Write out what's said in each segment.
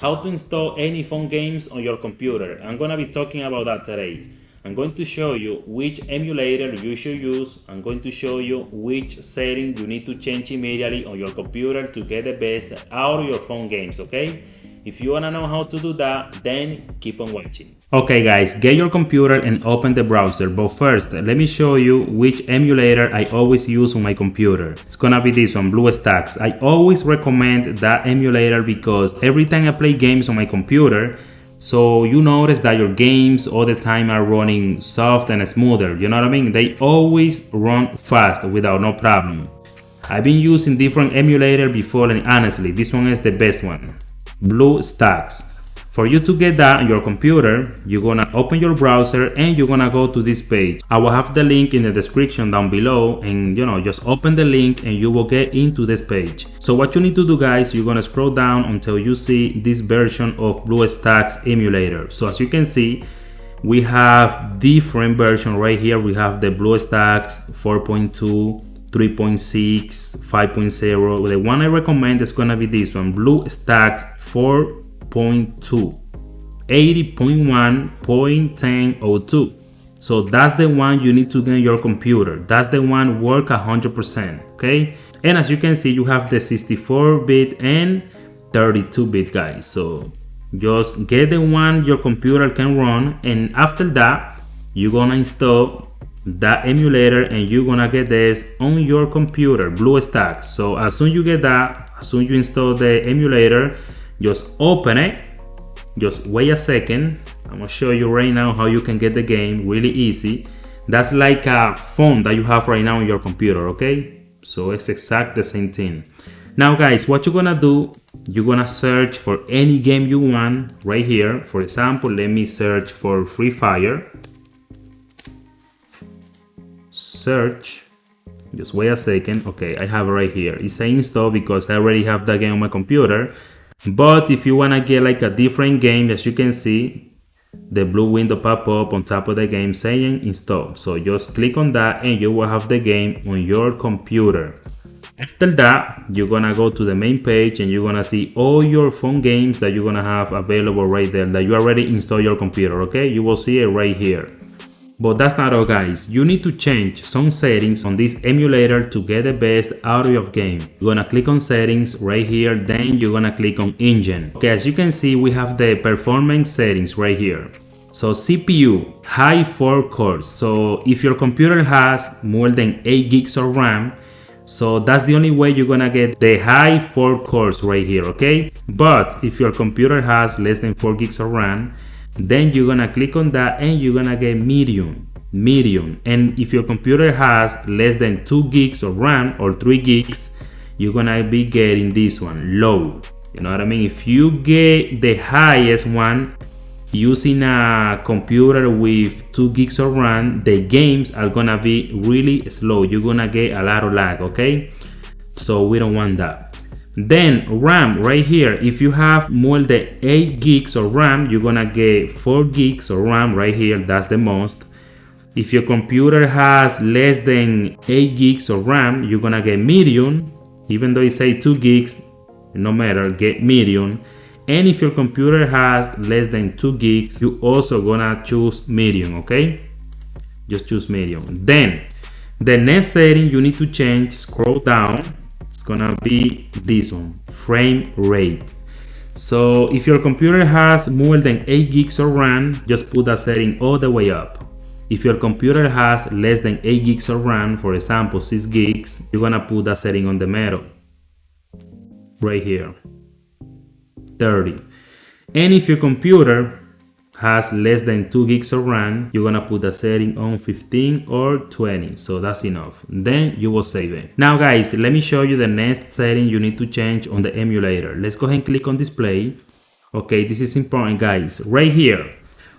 how to install any phone games on your computer. I'm gonna be talking about that today. I'm going to show you which emulator you should use. I'm going to show you which setting you need to change immediately on your computer to get the best out of your phone games, okay? If you wanna know how to do that, then keep on watching. Okay guys, get your computer and open the browser, but first let me show you which emulator I always use on my computer. It's gonna be this one, BlueStacks. I always recommend that emulator because every time I play games on my computer, so you notice that your games all the time are running soft and smoother, you know what I mean? They always run fast without no problem. I've been using different emulator before and honestly, this one is the best one, BlueStacks. For you to get that on your computer, you're gonna open your browser and you're gonna go to this page. I will have the link in the description down below, and just open the link and you will get into this page. So what you need to do guys, you're gonna scroll down until you see this version of BlueStacks emulator. So as you can see, we have different versions right here. We have the BlueStacks 4.2, 3.6, 5.0. The one I recommend is gonna be this one, BlueStacks 4.2, 80.1.1002. So that's the one you need to get on your computer. That's the one work 100%, okay? And as you can see, you have the 64-bit and 32-bit guys. So just get the one your computer can run, and after that you're gonna install that emulator and you're gonna get this on your computer, BlueStacks. So as soon as you get that, as soon as you install the emulator, just open it. Just wait a second. I'm gonna show you right now how you can get the game really easy. That's like a phone that you have right now on your computer, okay? So it's exactly the same thing. Now guys, what you're gonna do, you're gonna search for any game you want right here. For example, let me search for Free Fire. Search. Just wait a second. Okay, I have it right here. It's saying install because I already have that game on my computer. But if you want to get like a different game, as you can see, the blue window pop up on top of the game saying install. So just click on that and you will have the game on your computer. After that, you're gonna go to the main page and you're gonna see all your phone games that you're gonna have available right there that you already installed your computer, okay? You will see it right here. But that's not all guys, you need to change some settings on this emulator to get the best out of your game. You're gonna click on settings right here, then you're gonna click on engine. Okay, as you can see, we have the performance settings right here. So CPU, high 4 cores. So if your computer has more than 8 gigs of RAM, so that's the only way you're gonna get the high 4 cores right here, okay? But if your computer has less than 4 gigs of RAM, then you're gonna click on that and you're gonna get medium. And if your computer has less than 2 gigs of RAM or 3 gigs, you're gonna be getting this one, low. You know what I mean? If you get the highest one using a computer with 2 gigs of RAM, the games are gonna be really slow. You're gonna get a lot of lag, okay? So we don't want that. Then RAM right here, if you have more than 8 gigs of RAM, you're gonna get 4 gigs of RAM right here. That's the most. If your computer has less than 8 gigs of RAM, you're gonna get medium. Even though it say 2 gigs, no matter, get medium. And if your computer has less than 2 gigs, you also gonna choose medium, okay? Just choose medium. Then the next setting you need to change, scroll down. It's gonna be this one, frame rate. So if your computer has more than 8 gigs of RAM, just put that setting all the way up. If your computer has less than 8 gigs of RAM, for example 6 gigs, you're gonna put that setting on the middle right here, 30. And if your computer has less than 2 gigs of RAM, you're gonna put the setting on 15 or 20. So that's enough. Then you will save it. Now guys, let me show you the next setting you need to change on the emulator. Let's go ahead and click on display. Okay, this is important guys. Right here,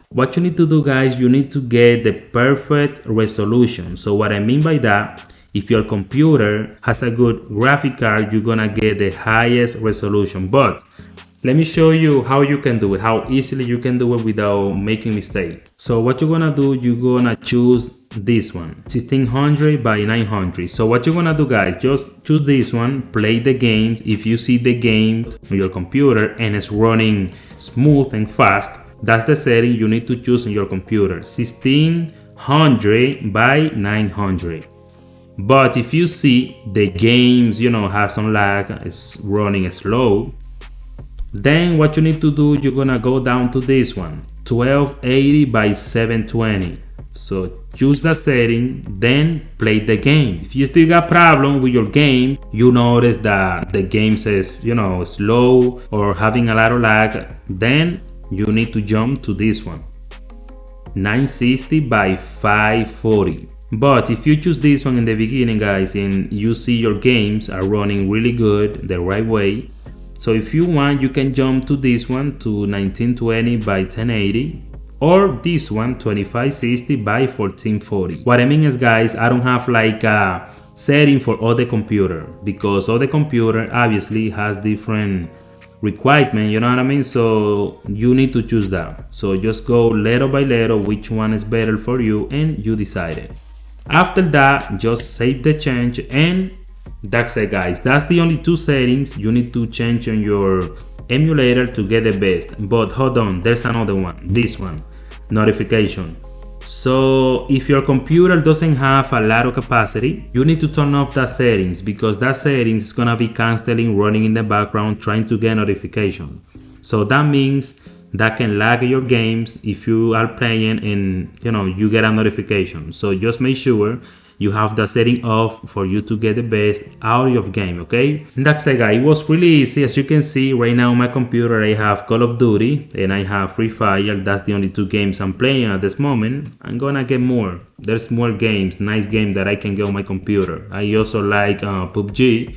what you need to do guys, you need to get the perfect resolution. So what I mean by that, if your computer has a good graphic card, you're gonna get the highest resolution. But let me show you how you can do it, how easily you can do it without making mistake. So what you're gonna do, you're gonna choose this one, 1600 by 900. So what you're gonna do, guys, just choose this one, play the games. If you see the game on your computer and it's running smooth and fast, that's the setting you need to choose on your computer, 1600 by 900. But if you see the games, has some lag, it's running slow, then what you need to do, you're gonna go down to this one, 1280 by 720. So choose the setting, then play the game. If you still got problem with your game, you notice that the game says, slow or having a lot of lag, then you need to jump to this one, 960 by 540. But if you choose this one in the beginning, guys, and you see your games are running really good the right way, so if you want, you can jump to this one, to 1920 by 1080, or this one, 2560 by 1440. What I mean is, guys, I don't have like a setting for all the computer, because all the computer obviously has different requirement, you know what I mean? So you need to choose that. So just go letter by letter which one is better for you, and you decide it. After that, just save the change, and that's it, guys. That's the only two settings you need to change on your emulator to get the best. But hold on, there's another one, this one, notification. So if your computer doesn't have a lot of capacity, you need to turn off that settings, because that settings is gonna be constantly running in the background trying to get notification. So that means that can lag your games if you are playing and you get a notification. So just make sure you have the setting off for you to get the best out of your game, okay? And that's it, guys. It was really easy. As you can see right now on my computer, I have Call of Duty and I have Free Fire. That's the only two games I'm playing at this moment. I'm gonna get more. There's more games, nice games that I can get on my computer. I also like PUBG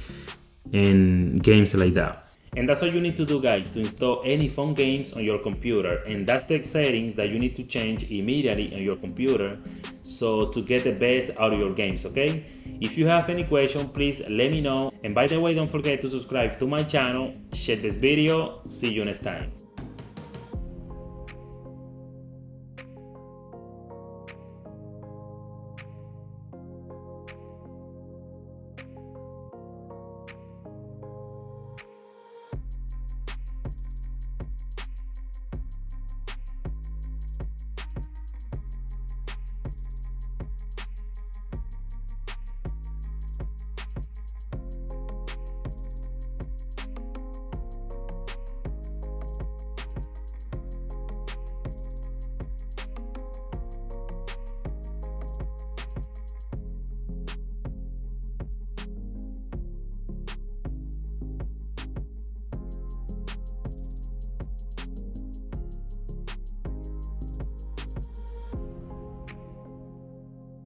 and games like that. And that's all you need to do, guys, to install any phone games on your computer. And that's the settings that you need to change immediately on your computer, so to get the best out of your games, okay? If you have any question, please let me know. And by the way, don't forget to subscribe to my channel, share this video. See you next time.